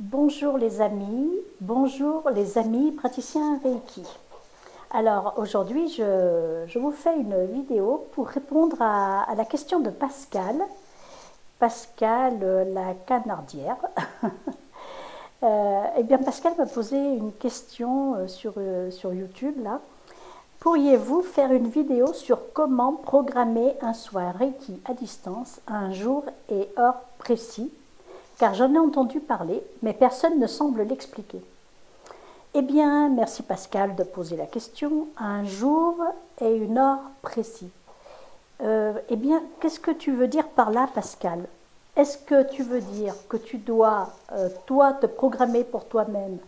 Bonjour les amis praticiens Reiki. Alors aujourd'hui je vous fais une vidéo pour répondre à la question de Pascal, la canardière. Eh bien Pascal m'a posé une question sur YouTube là. Pourriez-vous faire une vidéo sur comment programmer un soin Reiki à distance un jour et heure précis? Car j'en ai entendu parler, mais personne ne semble l'expliquer. Eh bien, merci Pascal de poser la question. Un jour et une heure précis. Eh bien, qu'est-ce que tu veux dire par là, Pascal? Est-ce que tu veux dire que tu dois, toi, te programmer pour toi-même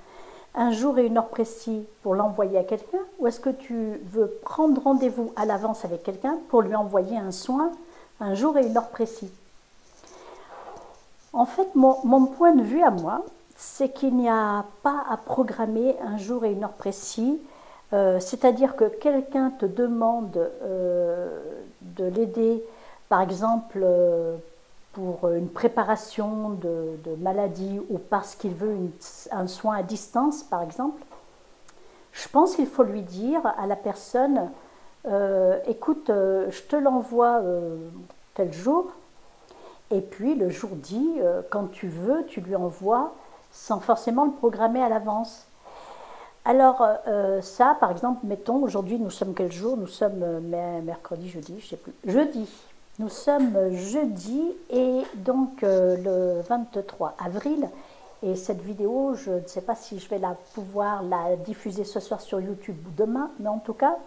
un jour et une heure précis pour l'envoyer à quelqu'un? Ou est-ce que tu veux prendre rendez-vous à l'avance avec quelqu'un pour lui envoyer un soin un jour et une heure précis? En fait, mon point de vue à moi, c'est qu'il n'y a pas à programmer un jour et une heure précis. C'est-à-dire que quelqu'un te demande de l'aider, par exemple, pour une préparation de maladie ou parce qu'il veut un soin à distance, par exemple. Je pense qu'il faut lui dire à la personne, écoute, je te l'envoie tel jour. Et puis le jour dit, quand tu veux, tu lui envoies sans forcément le programmer à l'avance. Alors ça, par exemple, mettons, aujourd'hui nous sommes quel jour? Nous sommes mercredi, jeudi, je ne sais plus. Jeudi. Nous sommes jeudi et donc le 23 avril. Et cette vidéo, je ne sais pas si je vais pouvoir la diffuser ce soir sur YouTube ou demain, mais en tout cas,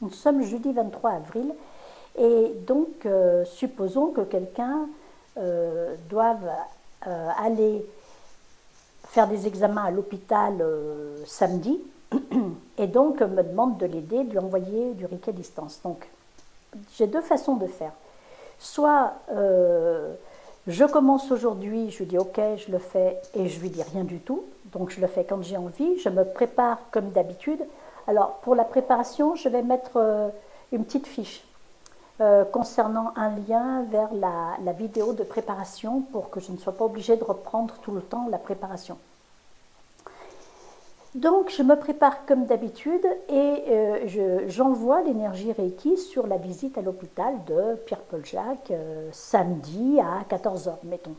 nous sommes jeudi 23 avril. Et donc, supposons que quelqu'un doivent aller faire des examens à l'hôpital samedi et donc me demande de l'aider, de lui envoyer du Reiki à distance. Donc j'ai deux façons de faire. Soit je commence aujourd'hui, je lui dis ok, je le fais et je lui dis rien du tout. Donc je le fais quand j'ai envie, je me prépare comme d'habitude. Alors pour la préparation, je vais mettre une petite fiche. Concernant un lien vers la vidéo de préparation pour que je ne sois pas obligée de reprendre tout le temps la préparation. Donc je me prépare comme d'habitude et j'envoie l'énergie Reiki sur la visite à l'hôpital de Pierre-Paul Jacques samedi à 14 h, mettons.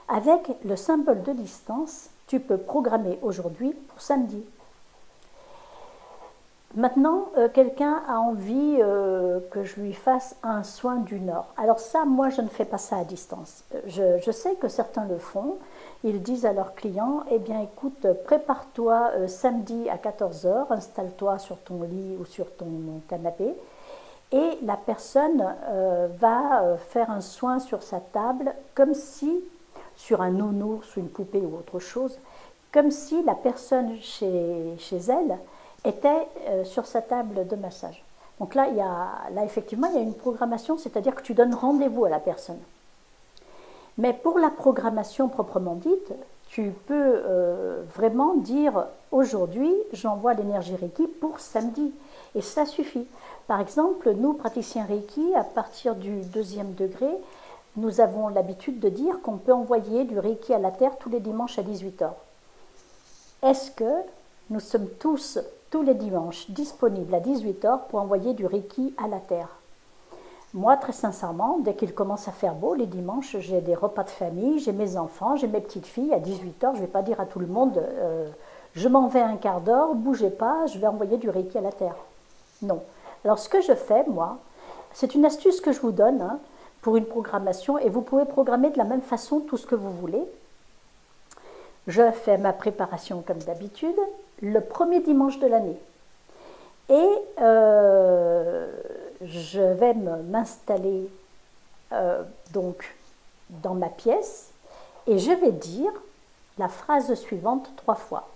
Avec le symbole de distance, tu peux programmer aujourd'hui pour samedi. Maintenant, quelqu'un a envie que je lui fasse un soin d'une heure. Alors ça, moi, je ne fais pas ça à distance. Je sais que certains le font. Ils disent à leurs clients, eh bien, écoute, prépare-toi samedi à 14 h, installe-toi sur ton lit ou sur ton canapé, et la personne va faire un soin sur sa table, comme si, sur un nounours ou une poupée ou autre chose, comme si la personne chez elle était sur sa table de massage. Donc là, effectivement, il y a une programmation, c'est-à-dire que tu donnes rendez-vous à la personne. Mais pour la programmation proprement dite, tu peux vraiment dire aujourd'hui, j'envoie l'énergie Reiki pour samedi. Et ça suffit. Par exemple, nous, praticiens Reiki, à partir du 2e degré, nous avons l'habitude de dire qu'on peut envoyer du Reiki à la Terre tous les dimanches à 18 h. Est-ce que nous sommes tous les dimanches disponibles à 18 h pour envoyer du Reiki à la Terre? Moi, très sincèrement, dès qu'il commence à faire beau, les dimanches, j'ai des repas de famille, j'ai mes enfants, j'ai mes petites filles. À 18 h, je ne vais pas dire à tout le monde je m'en vais un quart d'heure, bougez pas, je vais envoyer du Reiki à la Terre. Non. Alors, ce que je fais, moi, c'est une astuce que je vous donne pour une programmation, et vous pouvez programmer de la même façon tout ce que vous voulez. Je fais ma préparation comme d'habitude le premier dimanche de l'année. Et je vais m'installer donc dans ma pièce et je vais dire la phrase suivante 3 fois.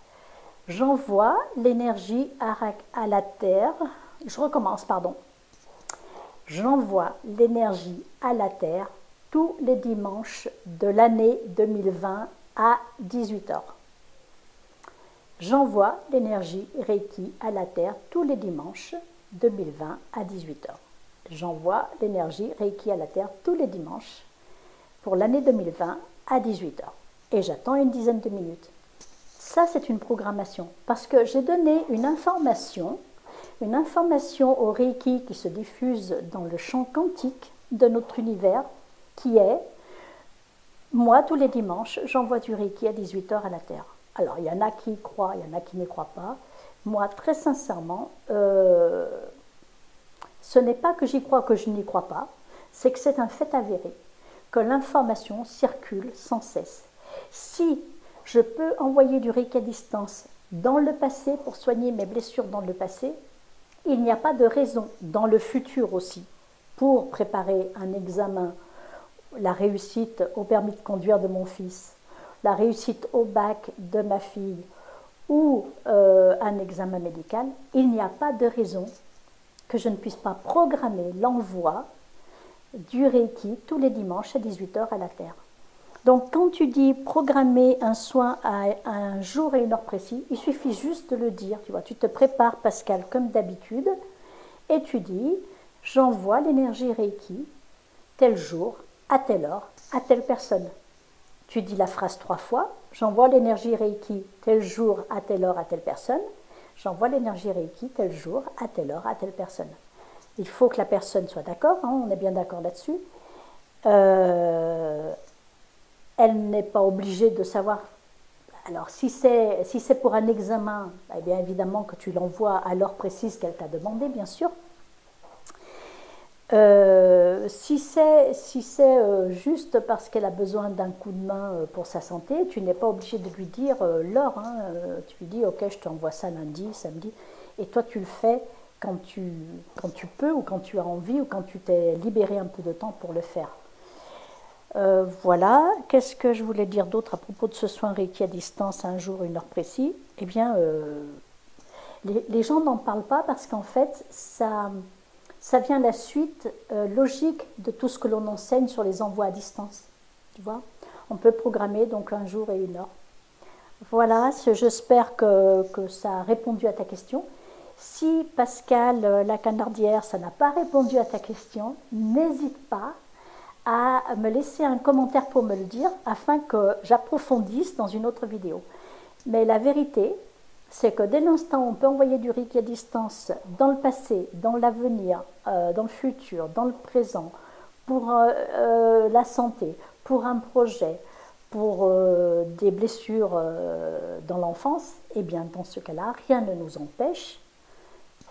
J'envoie l'énergie à la Terre. Je recommence, pardon. J'envoie l'énergie à la Terre tous les dimanches de l'année 2020 à 18 h. J'envoie l'énergie Reiki à la Terre tous les dimanches 2020 à 18 h. J'envoie l'énergie Reiki à la Terre tous les dimanches pour l'année 2020 à 18 h. et j'attends une dizaine de minutes. Ça, c'est une programmation, parce que j'ai donné une information au Reiki qui se diffuse dans le champ quantique de notre univers, qui est, moi, tous les dimanches, j'envoie du Reiki à 18 h à la Terre. Alors, il y en a qui y croient, il y en a qui n'y croient pas. Moi, très sincèrement, ce n'est pas que j'y crois, que je n'y crois pas, c'est que c'est un fait avéré, que l'information circule sans cesse. Si je peux envoyer du Reiki à distance dans le passé pour soigner mes blessures dans le passé, il n'y a pas de raison, dans le futur aussi, pour préparer un examen, la réussite au permis de conduire de mon fils, la réussite au bac de ma fille ou un examen médical, il n'y a pas de raison que je ne puisse pas programmer l'envoi du Reiki tous les dimanches à 18 h à la Terre. Donc quand tu dis programmer un soin à un jour et une heure précis, il suffit juste de le dire, tu vois, tu te prépares Pascal comme d'habitude et tu dis j'envoie l'énergie Reiki tel jour, à telle heure, à telle personne. Tu dis la phrase 3 fois, j'envoie l'énergie Reiki tel jour, à telle heure, à telle personne, j'envoie l'énergie Reiki tel jour, à telle heure, à telle personne. Il faut que la personne soit d'accord, hein, on est bien d'accord là-dessus. Elle n'est pas obligée de savoir. Alors, si c'est pour un examen, eh bien évidemment que tu l'envoies à l'heure précise qu'elle t'a demandé, bien sûr. Si c'est juste parce qu'elle a besoin d'un coup de main pour sa santé, tu n'es pas obligé de lui dire l'heure. Hein, tu lui dis, ok, je t'envoie ça lundi, samedi. Et toi, tu le fais quand tu peux, ou quand tu as envie, ou quand tu t'es libéré un peu de temps pour le faire. Voilà, qu'est-ce que je voulais dire d'autre à propos de ce soin Reiki à distance, un jour, une heure précis? Eh bien, les gens n'en parlent pas parce qu'en fait, ça vient la suite logique de tout ce que l'on enseigne sur les envois à distance. Tu vois, on peut programmer donc un jour et une heure. Voilà, j'espère que ça a répondu à ta question. Si Pascal, la canardière, ça n'a pas répondu à ta question, n'hésite pas à me laisser un commentaire pour me le dire afin que j'approfondisse dans une autre vidéo. Mais la vérité, c'est que dès l'instant où on peut envoyer du Reiki à distance dans le passé, dans l'avenir, dans le futur, dans le présent, pour la santé, pour un projet, pour des blessures dans l'enfance, eh bien dans ce cas-là, rien ne nous empêche,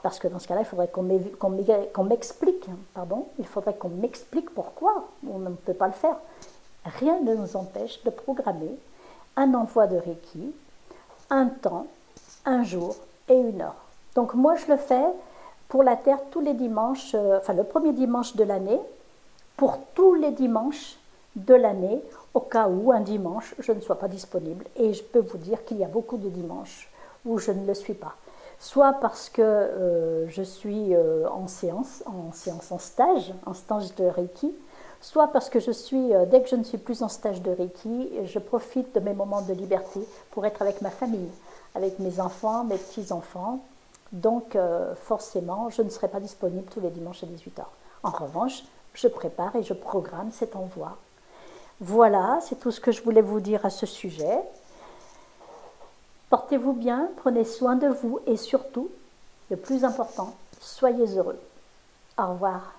parce que dans ce cas-là, il faudrait qu'on m'explique, pardon, il faudrait qu'on m'explique pourquoi on ne peut pas le faire. Rien ne nous empêche de programmer un envoi de Reiki, un temps, un jour et une heure. Donc moi, je le fais pour la Terre tous les dimanches, enfin le premier dimanche de l'année, pour tous les dimanches de l'année, au cas où un dimanche, je ne sois pas disponible. Et je peux vous dire qu'il y a beaucoup de dimanches où je ne le suis pas. Soit parce que je suis en stage de Reiki, soit parce que dès que je ne suis plus en stage de Reiki, je profite de mes moments de liberté pour être avec ma famille, avec mes enfants, mes petits-enfants. Donc forcément, je ne serai pas disponible tous les dimanches à 18 h. En revanche, je prépare et je programme cet envoi. Voilà, c'est tout ce que je voulais vous dire à ce sujet. Portez-vous bien, prenez soin de vous et surtout, le plus important, soyez heureux. Au revoir.